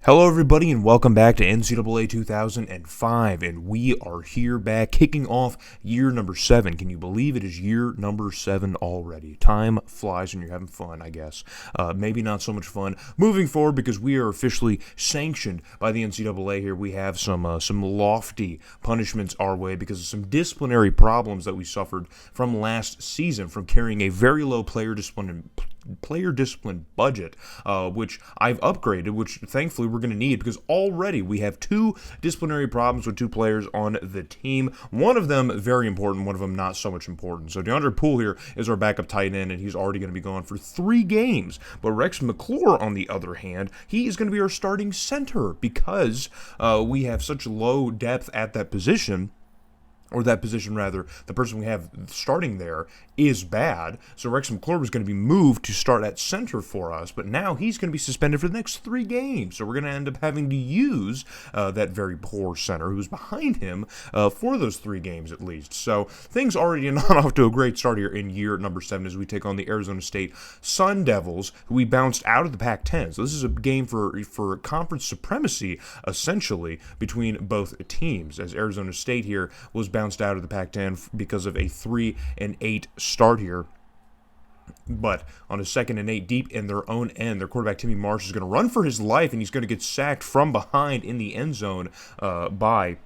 Hello, everybody, and welcome back to NCAA 2005, and we are here back kicking off year number 7. Can you believe it is year number 7 already? Time flies when you're having fun, I guess. Maybe not so much fun moving forward because we are officially sanctioned by the NCAA here. We have some lofty punishments our way because of some disciplinary problems that we suffered from last season from carrying a very low player discipline budget, which I've upgraded, which thankfully we're going to need because already we have 2 disciplinary problems with 2 players on the team. One of them very important, one of them not so much important. So DeAndre Poole here is our backup tight end, and he's already going to be gone for 3 games. But Rex McClure, on the other hand, he is going to be our starting center because we have such low depth at that position. Or that position, rather, the person we have starting there is bad. So Rex McClure was going to be moved to start at center for us, but now he's going to be suspended for the next 3 games. So we're going to end up having to use that very poor center who's behind him for those 3 games at least. So things already not off to a great start here in year number 7 as we take on the Arizona State Sun Devils, who we bounced out of the Pac-10. So this is a game for conference supremacy, essentially, between both teams, as Arizona State here was bounced out of the Pac-10 because of a 3-8 start here. But on a 2nd and 8 deep in their own end, their quarterback Timmy Marsh is going to run for his life, and he's going to get sacked from behind in the end zone by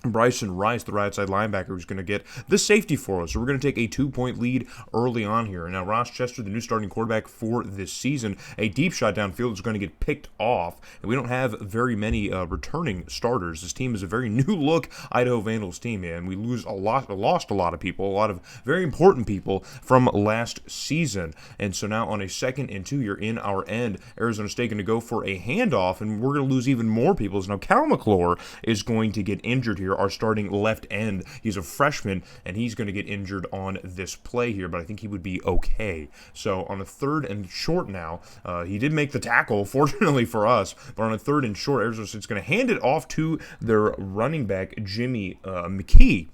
Bryson Rice, the right side linebacker, who's going to get the safety for us. So we're going to take a 2-point lead early on here. And now Ross Chester, the new starting quarterback for this season, a deep shot downfield is going to get picked off. And we don't have very many returning starters. This team is a very new-look Idaho Vandals team, and we lost a lot of people, a lot of very important people from last season. And so now on a 2nd and 2 here in our end, Arizona State going to go for a handoff, and we're going to lose even more people. So now Cal McClure is going to get injured here. Our starting left end. He's a freshman, and he's going to get injured on this play here, but I think he would be okay. So on a 3rd and short now, he did make the tackle, fortunately for us, but on a 3rd and short, Arizona State's going to hand it off to their running back, Jimmy McKee,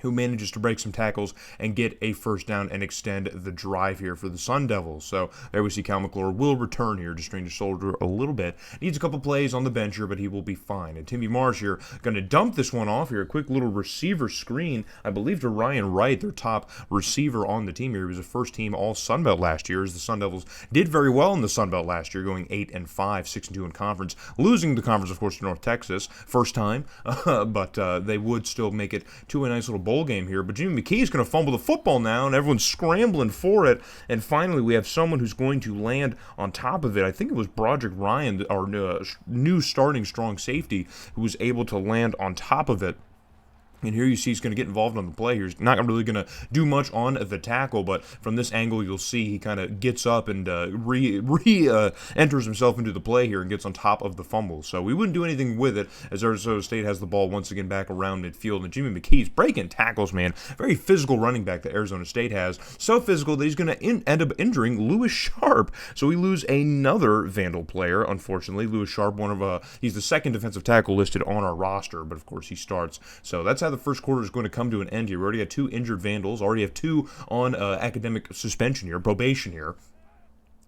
who manages to break some tackles and get a first down and extend the drive here for the Sun Devils. So there we see Cal McClure will return here, just strained his shoulder a little bit. Needs a couple plays on the bench here, but he will be fine. And Timmy Marsh here going to dump this one off here. A quick little receiver screen, I believe, to Ryan Wright, their top receiver on the team here. He was a first-team All-Sun Belt last year, as the Sun Devils did very well in the Sun Belt last year, going 8-5, 6-2 in conference, losing the conference, of course, to North Texas, first time, but they would still make it to a nice little bowl game here. But Jimmy McKee is going to fumble the football now, and everyone's scrambling for it. And finally, we have someone who's going to land on top of it. I think it was Broderick Ryan, our new starting strong safety, who was able to land on top of it. And here you see he's going to get involved on the play here. He's not really going to do much on the tackle, but from this angle you'll see he kind of gets up and enters himself into the play here and gets on top of the fumble. So we wouldn't do anything with it as Arizona State has the ball once again back around midfield. And Jimmy McKee's breaking tackles, man. Very physical running back that Arizona State has. So physical that he's going to end up injuring Lewis Sharp. So we lose another Vandal player, unfortunately. Lewis Sharp, he's the 2nd defensive tackle listed on our roster, but of course he starts. So that's how the first quarter is going to come to an end here. We already have 2 injured Vandals, already have 2 on academic suspension here, probation here.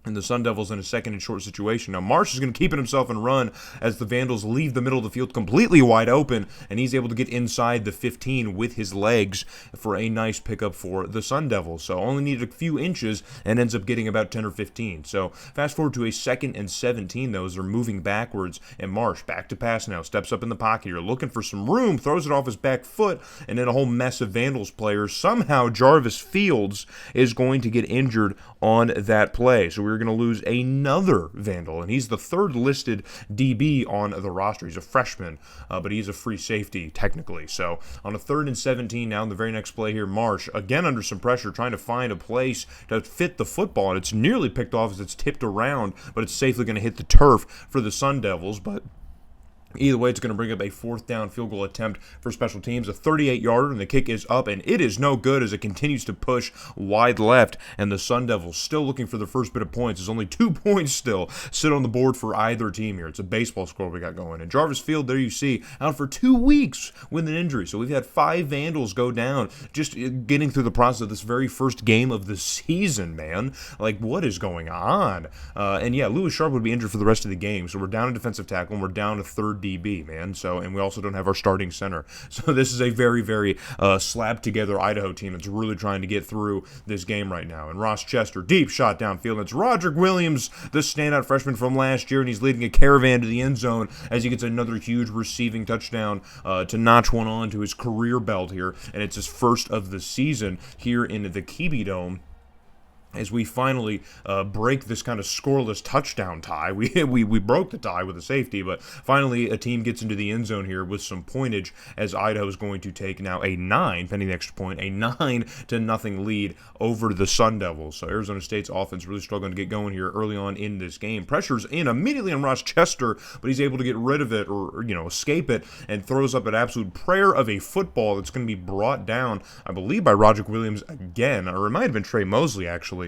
And the Sun Devils in a 2nd and short situation. Now, Marsh is going to keep it himself and run as the Vandals leave the middle of the field completely wide open, and he's able to get inside the 15 with his legs for a nice pickup for the Sun Devils. So only needed a few inches and ends up getting about 10 or 15. So fast forward to a 2nd and 17, though, as they're moving backwards, and Marsh, back to pass now, steps up in the pocket here, looking for some room, throws it off his back foot, and then a whole mess of Vandals players. Somehow Jarvis Fields is going to get injured on that play. So we're going to lose another Vandal, and he's the 3rd listed DB on the roster. He's a freshman, but he's a free safety technically. So on a 3rd and 17 now, in the very next play here, Marsh, again under some pressure, trying to find a place to fit the football, and it's nearly picked off as it's tipped around, but it's safely going to hit the turf for the Sun Devils, but Either way, it's going to bring up a fourth down field goal attempt for special teams, a 38-yarder, and the kick is up, and it is no good as it continues to push wide left, and the Sun Devils still looking for their first bit of points. There's only 2 points still sit on the board for either team here. It's a baseball score we got going. And Jarvis Field, there you see, out for 2 weeks with an injury. So we've had 5 Vandals go down just getting through the process of this very first game of the season, man. Like, what is going on? And yeah, Lewis Sharp would be injured for the rest of the game, so we're down a defensive tackle, and we're down a third DB, man. So, and we also don't have our starting center. So this is a very, very slapped together Idaho team that's really trying to get through this game right now. And Ross Chester, deep shot downfield. It's Roderick Williams, the standout freshman from last year, and he's leading a caravan to the end zone as he gets another huge receiving touchdown to notch one on to his career belt here. And it's his first of the season here in the Kiwi Dome, as we finally break this kind of scoreless touchdown tie. We broke the tie with a safety, but finally a team gets into the end zone here with some pointage, as Idaho is going to take now a 9, pending the extra point, a 9-0 lead over the Sun Devils. So Arizona State's offense really struggling to get going here early on in this game. Pressure's in immediately on Ross Chester, but he's able to get rid of it, or escape it, and throws up an absolute prayer of a football that's going to be brought down, I believe, by Roderick Williams again, or it might have been Trey Mosley, actually.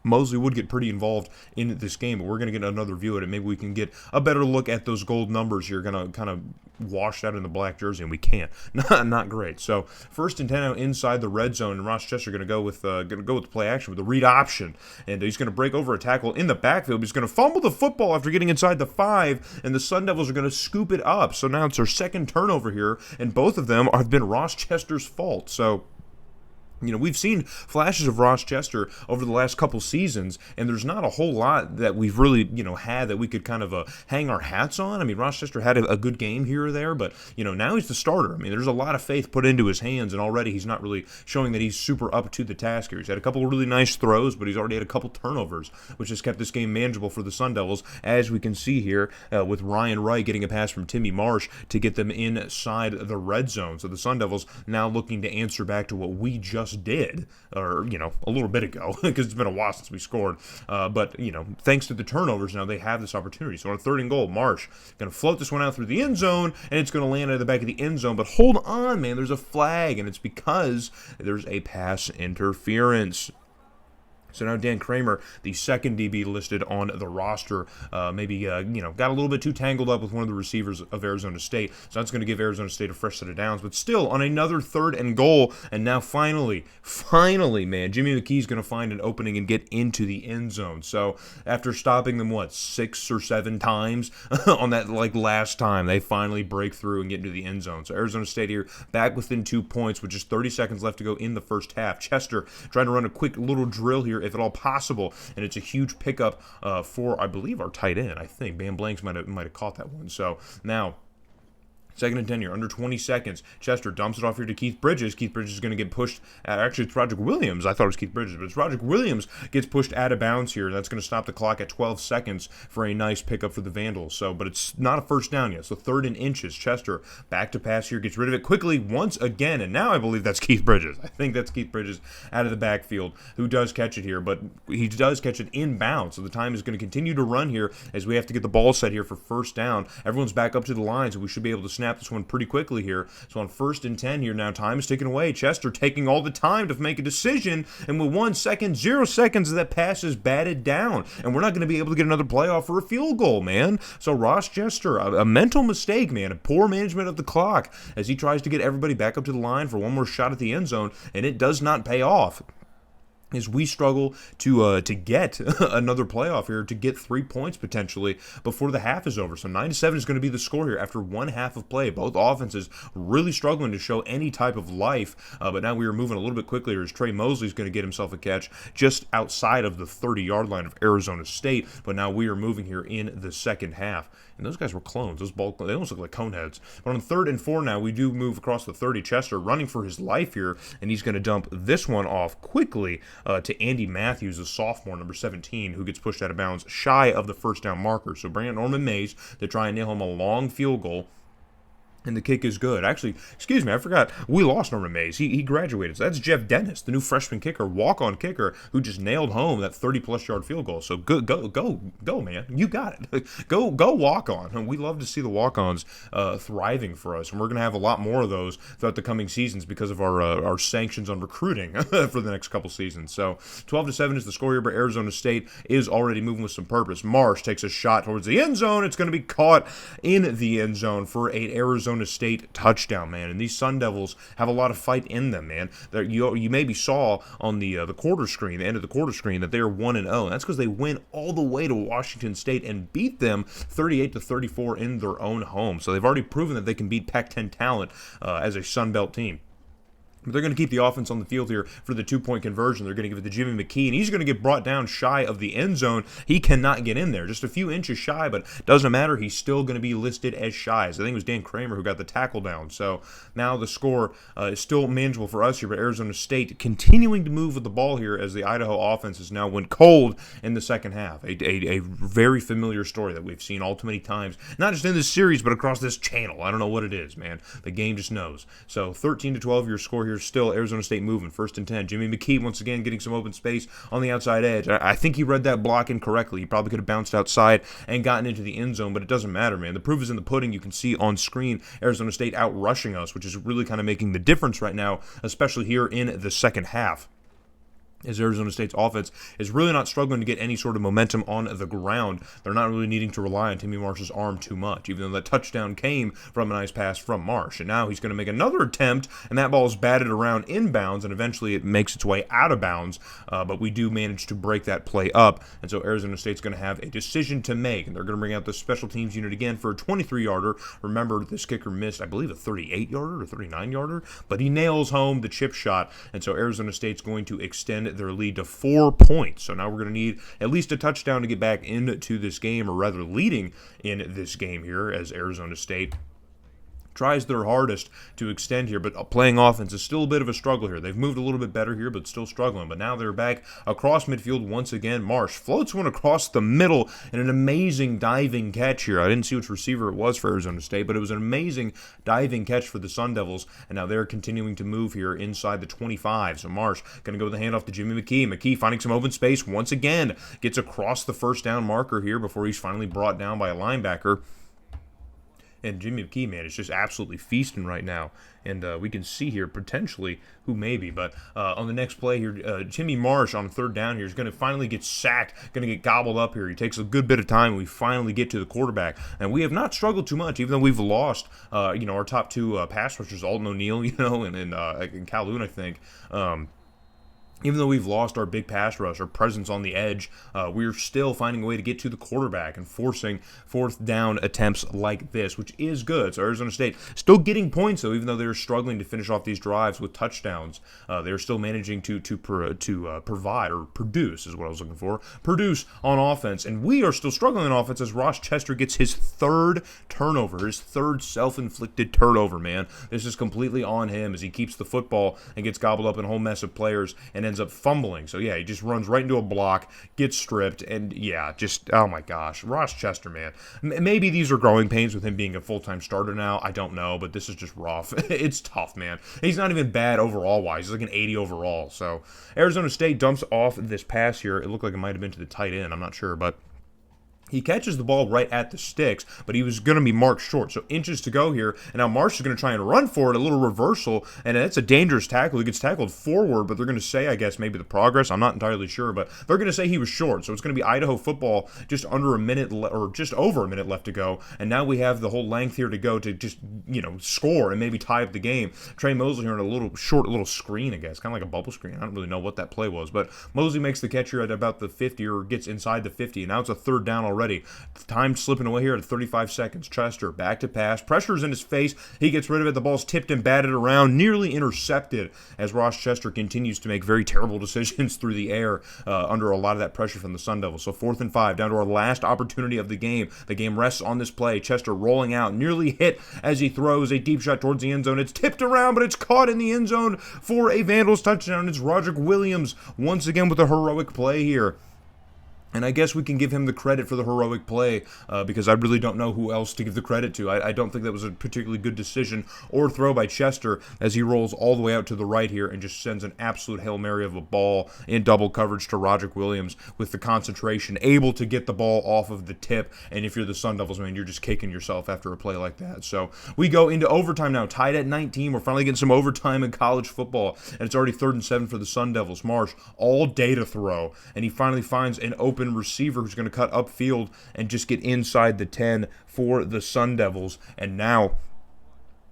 Mosley would get pretty involved in this game, but we're going to get another view at it. Maybe we can get a better look at those gold numbers here. Going to kind of wash out in the black jersey, and we can't. Not great. So 1st and 10 out inside the red zone, and Ross Chester going to go with the play action with the read option, and he's going to break over a tackle in the backfield. He's going to fumble the football after getting inside the 5, and the Sun Devils are going to scoop it up. So now it's their second turnover here, and both of them have been Ross Chester's fault. So we've seen flashes of Ross Chester over the last couple seasons, and there's not a whole lot that we've really, had that we could kind of hang our hats on. I mean, Ross Chester had a good game here or there, but, now he's the starter. I mean, there's a lot of faith put into his hands, and already he's not really showing that he's super up to the task here. He's had a couple of really nice throws, but he's already had a couple turnovers, which has kept this game manageable for the Sun Devils, as we can see here with Ryan Wright getting a pass from Timmy Marsh to get them inside the red zone. So the Sun Devils now looking to answer back to what we just did, or a little bit ago, because it's been a while since we scored, but thanks to the turnovers, now they have this opportunity. So on 3rd and goal, Marsh going to float this one out through the end zone, and it's going to land at the back of the end zone, but hold on, man, there's a flag, and it's because there's a pass interference. So now Dan Kramer, the second DB listed on the roster, maybe got a little bit too tangled up with one of the receivers of Arizona State. So that's going to give Arizona State a fresh set of downs. But still, on another 3rd and goal, and now finally, man, Jimmy McKee's going to find an opening and get into the end zone. So after stopping them, 6 or 7 times on that last time, they finally break through and get into the end zone. So Arizona State here back within 2 points with just 30 seconds left to go in the first half. Chester trying to run a quick little drill here, if at all possible, and it's a huge pickup for, I believe, our tight end. I think Bam Blanks might have caught that one. So now 2nd and 10 here, under 20 seconds. Chester dumps it off here to Keith Bridges. Keith Bridges is going to get pushed. Actually, it's Roderick Williams. I thought it was Keith Bridges, but it's Roderick Williams gets pushed out of bounds here. That's going to stop the clock at 12 seconds for a nice pickup for the Vandals. So, but it's not a first down yet. So 3rd and inches. Chester back to pass here, gets rid of it quickly once again, and now I believe that's Keith Bridges. I think that's Keith Bridges out of the backfield who does catch it here, but he does catch it inbound. So the time is going to continue to run here as we have to get the ball set here for first down. Everyone's back up to the line, so we should be able to snap this one pretty quickly here. So on 1st and 10 here now, time is ticking away. Chester taking all the time to make a decision, and with 1 second, 0 seconds, that pass is batted down, and we're not going to be able to get another playoff or a field goal, man. So Ross Chester, a mental mistake, man, a poor management of the clock as he tries to get everybody back up to the line for one more shot at the end zone, and it does not pay off, as we struggle to get another playoff here, to get 3 points potentially before the half is over. So 9-7 is going to be the score here after one half of play. Both offenses really struggling to show any type of life, but now we are moving a little bit quickly here as Trey Mosley is going to get himself a catch just outside of the 30-yard line of Arizona State, but now we are moving here in the second half. And those guys were clones. They almost look like coneheads. But on 3rd and 4 now, we do move across the 30. Chester running for his life here, and he's going to dump this one off quickly to Andy Matthews, a sophomore, number 17, who gets pushed out of bounds shy of the first down marker. So bring out Norman Mays to try and nail him a long field goal. And the kick is good. Actually, excuse me, I forgot. We lost Norman Mays. He graduated. So that's Jeff Dennis, the new freshman kicker, walk-on kicker, who just nailed home that 30-plus yard field goal. So go, man. You got it. go walk-on. And we love to see the walk-ons thriving for us. And we're going to have a lot more of those throughout the coming seasons because of our sanctions on recruiting for the next couple seasons. So 12-7 is the score here, but Arizona State is already moving with some purpose. Marsh takes a shot towards the end zone. It's going to be caught in the end zone for an Arizona State touchdown, man. And these Sun Devils have a lot of fight in them, man. You maybe saw on the quarter screen, the end of the quarter screen, that they are 1-0. And that's because they went all the way to Washington State and beat them 38-34 in their own home. So they've already proven that they can beat Pac-10 talent as a Sun Belt team. But they're going to keep the offense on the field here for the two-point conversion. They're going to give it to Jimmy McKee, and he's going to get brought down shy of the end zone. He cannot get in there. Just a few inches shy, but doesn't matter. He's still going to be listed as shy. So I think it was Dan Kramer who got the tackle down. So now the score is still manageable for us here, but Arizona State continuing to move with the ball here as the Idaho offense has now went cold in the second half. A very familiar story that we've seen all too many times, not just in this series, but across this channel. I don't know what it is, man. The game just knows. So 13-12 your score here. Still Arizona State moving, 1st and 10. Jimmy McKee once again getting some open space on the outside edge. I think he read that block incorrectly. He probably could have bounced outside and gotten into the end zone, but it doesn't matter, man. The proof is in the pudding. You can see on screen Arizona State out rushing us, which is really kind of making the difference right now, especially here in the second half, as Arizona State's offense is really not struggling to get any sort of momentum on the ground. They're not really needing to rely on Timmy Marsh's arm too much, even though that touchdown came from a nice pass from Marsh. And now he's going to make another attempt, and that ball is batted around inbounds, and eventually it makes its way out of bounds, but we do manage to break that play up. And so Arizona State's going to have a decision to make, and they're going to bring out the special teams unit again for a 23-yarder. Remember, this kicker missed, I believe, a 38-yarder or 39-yarder, but he nails home the chip shot, and so Arizona State's going to extend their lead to 4 points. So now we're going to need at least a touchdown to get back into this game, or rather leading in this game here, as Arizona State tries their hardest to extend here, but playing offense is still a bit of a struggle here. They've moved a little bit better here, but still struggling. But now they're back across midfield once again. Marsh floats one across the middle in an amazing diving catch here. I didn't see which receiver it was for Arizona State, but it was an amazing diving catch for the Sun Devils, and now they're continuing to move here inside the 25. So Marsh going to go with the handoff to Jimmy McKee. McKee finding some open space once again. Gets across the first down marker here before he's finally brought down by a linebacker. And Jimmy McKee, man, is just absolutely feasting right now. And we can see here potentially who may be. But on the next play here, Timmy Marsh on 3rd down here is going to finally get sacked, going to get gobbled up here. He takes a good bit of time, and we finally get to the quarterback. And we have not struggled too much, even though we've lost, our top 2 pass rushers, Alton O'Neill, and Calhoun, I think. Even though we've lost our big pass rush, our presence on the edge, we're still finding a way to get to the quarterback and forcing 4th down attempts like this, which is good. So Arizona State still getting points, though, even though they're struggling to finish off these drives with touchdowns. They're still managing to provide, or produce is what I was looking for, produce on offense. And we are still struggling on offense as Ross Chester gets his 3rd turnover, his 3rd self-inflicted turnover, man. This is completely on him as he keeps the football and gets gobbled up in a whole mess of players and ends up fumbling. So yeah, he just runs right into a block, gets stripped, and yeah, just, oh my gosh, Ross Chester, man. Maybe these are growing pains with him being a full-time starter now. I don't know, but this is just rough. It's tough, man. He's not even bad overall-wise. He's like an 80 overall. So Arizona State dumps off this pass here. It looked like it might have been to the tight end. I'm not sure, but he catches the ball right at the sticks, but he was going to be marked short. So inches to go here, and now Marsh is going to try and run for it, a little reversal, and it's a dangerous tackle. He gets tackled forward, but they're going to say, I guess, maybe the progress. I'm not entirely sure, but they're going to say he was short. So it's going to be Idaho football, just under a minute, or just over a minute left to go, and now we have the whole length here to go to just, score and maybe tie up the game. Trey Mosley here on a little screen, I guess, kind of like a bubble screen. I don't really know what that play was, but Mosley makes the catch here at about the 50, or gets inside the 50, and now it's a 3rd down already. Time slipping away here at 35 seconds. Chester back to pass. Pressure's in his face. He gets rid of it. The ball's tipped and batted around. Nearly intercepted as Ross Chester continues to make very terrible decisions through the air under a lot of that pressure from the Sun Devils. So 4th and 5, down to our last opportunity of the game. The game rests on this play. Chester rolling out. Nearly hit as he throws a deep shot towards the end zone. It's tipped around, but it's caught in the end zone for a Vandals touchdown. It's Roderick Williams once again with a heroic play here. And I guess we can give him the credit for the heroic play because I really don't know who else to give the credit to. I don't think that was a particularly good decision or throw by Chester as he rolls all the way out to the right here and just sends an absolute Hail Mary of a ball in double coverage to Roderick Williams with the concentration, able to get the ball off of the tip. And if you're the Sun Devils, man, you're just kicking yourself after a play like that. So we go into overtime now, tied at 19. We're finally getting some overtime in college football, and it's already 3rd and 7 for the Sun Devils. Marsh all day to throw, and he finally finds an open receiver who's going to cut upfield and just get inside the 10 for the Sun Devils. And now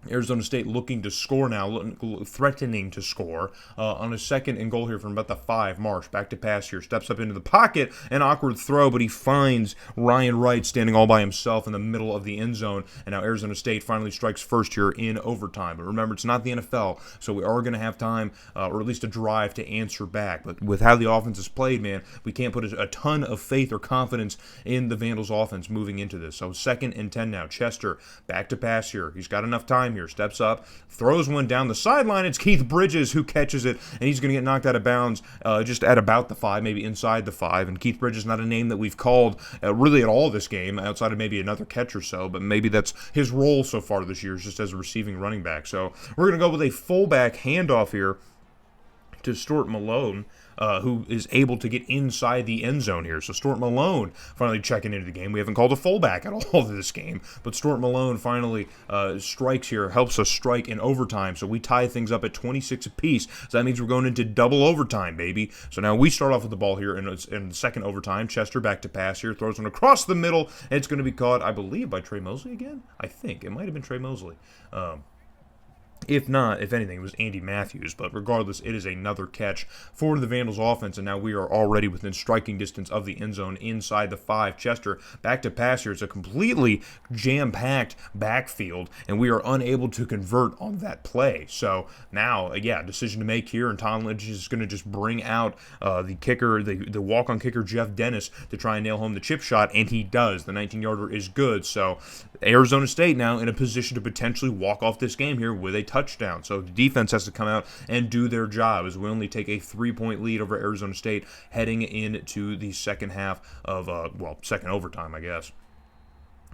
Arizona State looking to score now, threatening to score on a 2nd and goal here from about the 5. Marsh back to pass here, steps up into the pocket, an awkward throw, but he finds Ryan Wright standing all by himself in the middle of the end zone, and now Arizona State finally strikes first here in overtime. But remember, it's not the NFL, so we are going to have time, or at least a drive, to answer back. But with how the offense is played, man, we can't put a ton of faith or confidence in the Vandals offense moving into this. So 2nd and 10 now. Chester back to pass here. He's got enough time here, steps up, throws one down the sideline. It's Keith Bridges who catches it, and he's going to get knocked out of bounds just at about the 5, maybe inside the 5. And Keith Bridges, not a name that we've called really at all this game, outside of maybe another catch or so, but maybe that's his role so far this year, is just as a receiving running back. So we're going to go with a fullback handoff here to Stuart Malone, who is able to get inside the end zone here. So Stuart Malone finally checking into the game. We haven't called a fullback at all this game, but Stuart Malone finally strikes here, helps us strike in overtime. So we tie things up at 26 apiece. So that means we're going into double overtime, baby. So now we start off with the ball here in the 2nd overtime. Chester back to pass here, throws one across the middle, and it's going to be caught, I believe, by Trey Mosley again. I think it might have been Trey Mosley. If not, if anything, it was Andy Matthews. But regardless, it is another catch for the Vandals offense, and now we are already within striking distance of the end zone inside the 5. Chester back to pass here. It's a completely jam-packed backfield, and we are unable to convert on that play. So now, decision to make here, and Tonledge is going to just bring out the kicker, the walk-on kicker, Jeff Dennis, to try and nail home the chip shot, and he does. The 19-yarder is good. So Arizona State now in a position to potentially walk off this game here with a touchdown. So the defense has to come out and do their job as we only take a 3-point lead over Arizona State heading into the second half of, second overtime, I guess.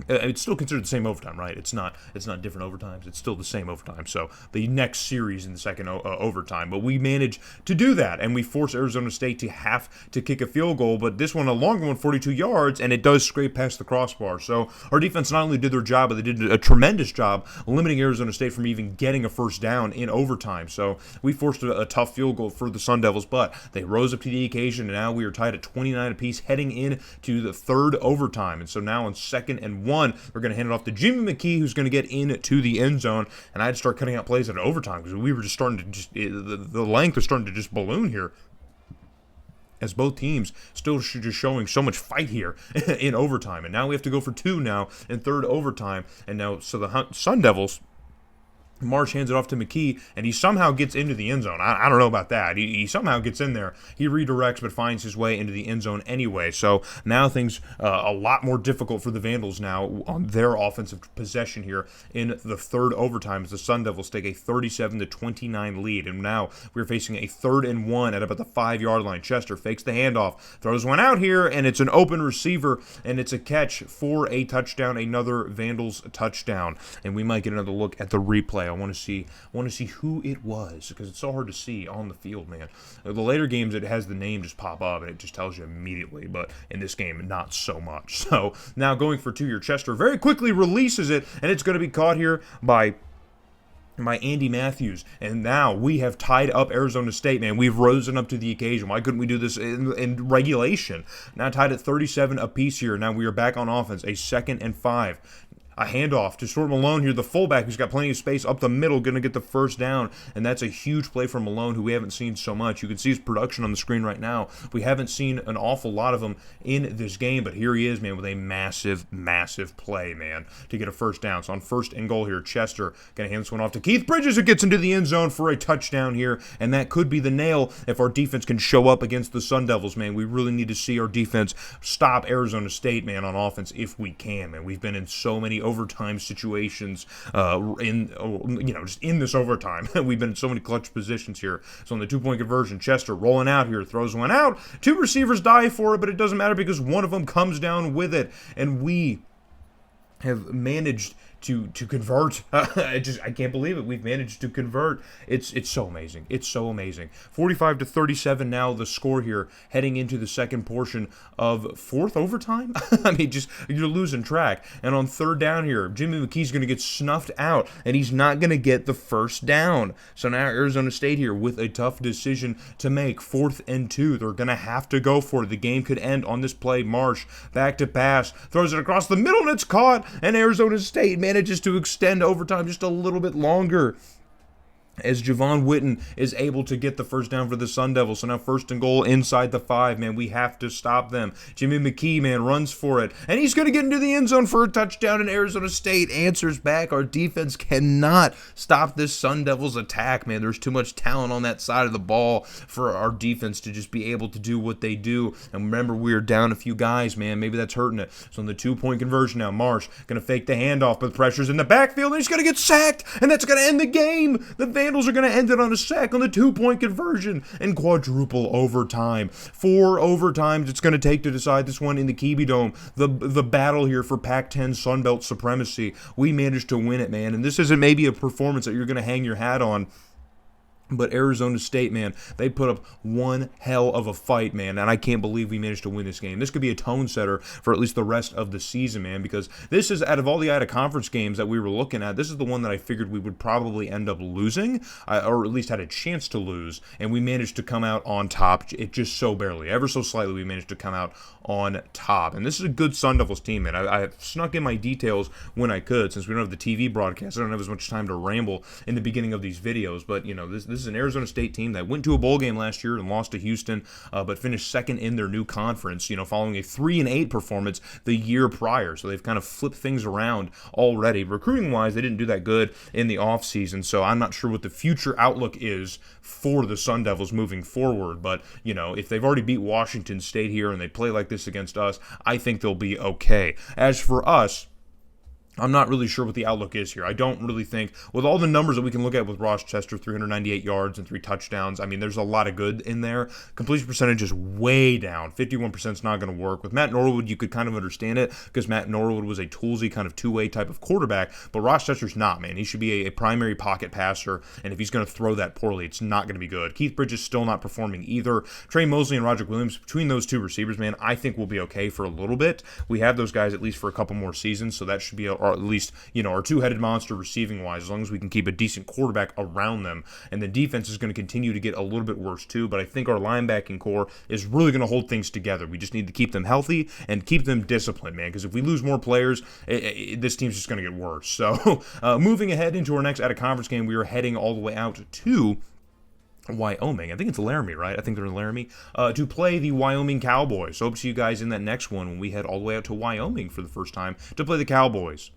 It's still considered the same overtime, right? It's not different overtimes. It's still the same overtime. So the next series in the second overtime. But we managed to do that, and we force Arizona State to have to kick a field goal. But this one, a longer one, 42 yards, and it does scrape past the crossbar. So our defense not only did their job, but they did a tremendous job limiting Arizona State from even getting a first down in overtime. So we forced a tough field goal for the Sun Devils, but they rose up to the occasion, and now we are tied at 29 apiece heading into the 3rd overtime. And so now on 2nd and 1, we're going to hand it off to Jimmy McKee, who's going to get into the end zone, and I had to start cutting out plays at overtime because we were just starting to the length was starting to just balloon here, as both teams still just showing so much fight here in overtime. And now we have to go for 2 now in 3rd overtime, and now so the Sun Devils, Marsh hands it off to McKee, and he somehow gets into the end zone. I don't know about that. He somehow gets in there. He redirects, but finds his way into the end zone anyway. So now things a lot more difficult for the Vandals now on their offensive possession here in the 3rd overtime as the Sun Devils take a 37-29 lead. And now we're facing a 3rd and 1 at about the 5-yard line. Chester fakes the handoff, throws one out here, and it's an open receiver, and it's a catch for a touchdown, another Vandals touchdown. And we might get another look at the replay. I want to see who it was because it's so hard to see on the field, man. The later games, it has the name just pop up and it just tells you immediately, but in this game, not so much. So now going for 2 here, Chester very quickly releases it, and it's going to be caught here by Andy Matthews, and now we have tied up Arizona State, man. We've risen up to the occasion. Why couldn't we do this in regulation? Now tied at 37 apiece here. Now we are back on offense, a 2nd and 5. A handoff to Stuart Malone here, the fullback who's got plenty of space up the middle, going to get the first down, and that's a huge play from Malone, who we haven't seen so much. You can see his production on the screen right now. We haven't seen an awful lot of him in this game, but here he is, man, with a massive, massive play, man, to get a first down. So on 1st and goal here, Chester going to hand this one off to Keith Bridges, who gets into the end zone for a touchdown here, and that could be the nail if our defense can show up against the Sun Devils, man. We really need to see our defense stop Arizona State, man, on offense if we can, man. We've been in so many overtime situations just in this overtime. We've been in so many clutch positions here. So on the 2-point conversion, Chester rolling out here, throws one out. 2 receivers die for it, but it doesn't matter because one of them comes down with it, and we have managed to convert. I can't believe it. We've managed to convert. It's so amazing. It's so amazing. 45-37 now the score here, heading into the second portion of fourth overtime. I mean, just you're losing track. And on third down here, Jimmy McKee's going to get snuffed out, and he's not going to get the first down. So now Arizona State here with a tough decision to make. 4th and 2. They're going to have to go for it. The game could end on this play. Marsh back to pass, throws it across the middle, and it's caught. And Arizona State manages to extend overtime just a little bit longer, as Javon Witten is able to get the first down for the Sun Devils. So now 1st and goal inside the 5, man. We have to stop them. Jimmy McKee, man, runs for it, and he's going to get into the end zone for a touchdown, and Arizona State answers back. Our defense cannot stop this Sun Devils attack, man. There's too much talent on that side of the ball for our defense to just be able to do what they do. And remember, we are down a few guys, man. Maybe that's hurting it. So on the 2-point conversion now, Marsh going to fake the handoff, but the pressure's in the backfield, and he's going to get sacked, and that's going to end the game. The Vandals are going to end it on a sack on the 2-point conversion and quadruple overtime. 4 overtimes it's going to take to decide this one in the Kiwi Dome. The battle here for Pac-10 Sun Belt supremacy. We managed to win it, man. And this isn't maybe a performance that you're going to hang your hat on, but Arizona State, man, they put up one hell of a fight, man, and I can't believe we managed to win this game. This could be a tone setter for at least the rest of the season, man, because this is, out of all the Idaho Conference games that we were looking at, this is the one that I figured we would probably end up losing, or at least had a chance to lose, and we managed to come out on top. It just so barely, ever so slightly, we managed to come out on top. And this is a good Sun Devils team, man. I snuck in my details when I could, since we don't have the TV broadcast. I don't have as much time to ramble in the beginning of these videos, but, you know, this is an Arizona State team that went to a bowl game last year and lost to Houston, but finished second in their new conference, you know, following a 3-8 performance the year prior. So they've kind of flipped things around already. Recruiting-wise, they didn't do that good in the offseason, so I'm not sure what the future outlook is for the Sun Devils moving forward. But, you know, if they've already beat Washington State here and they play like this against us, I think they'll be okay. As for us, I'm not really sure what the outlook is here. I don't really think, with all the numbers that we can look at with Ross Chester, 398 yards and 3 touchdowns, I mean, there's a lot of good in there. Completion percentage is way down. 51% is not going to work. With Matt Norwood, you could kind of understand it, because Matt Norwood was a toolsy kind of two-way type of quarterback, but Ross Chester's not, man. He should be a primary pocket passer, and if he's going to throw that poorly, it's not going to be good. Keith Bridges still not performing either. Trey Mosley and Roger Williams, between those two receivers, man, I think we'll be okay for a little bit. We have those guys at least for a couple more seasons, so that should be or at least, you know, our two-headed monster receiving-wise, as long as we can keep a decent quarterback around them. And the defense is going to continue to get a little bit worse too, but I think our linebacking core is really going to hold things together. We just need to keep them healthy and keep them disciplined, man, because if we lose more players, this team's just going to get worse. So moving ahead into our next out-of-conference game, we are heading all the way out to Wyoming. I think it's Laramie, right? I think they're in Laramie, to play the Wyoming Cowboys. So hope to see you guys in that next one when we head all the way out to Wyoming for the first time to play the Cowboys.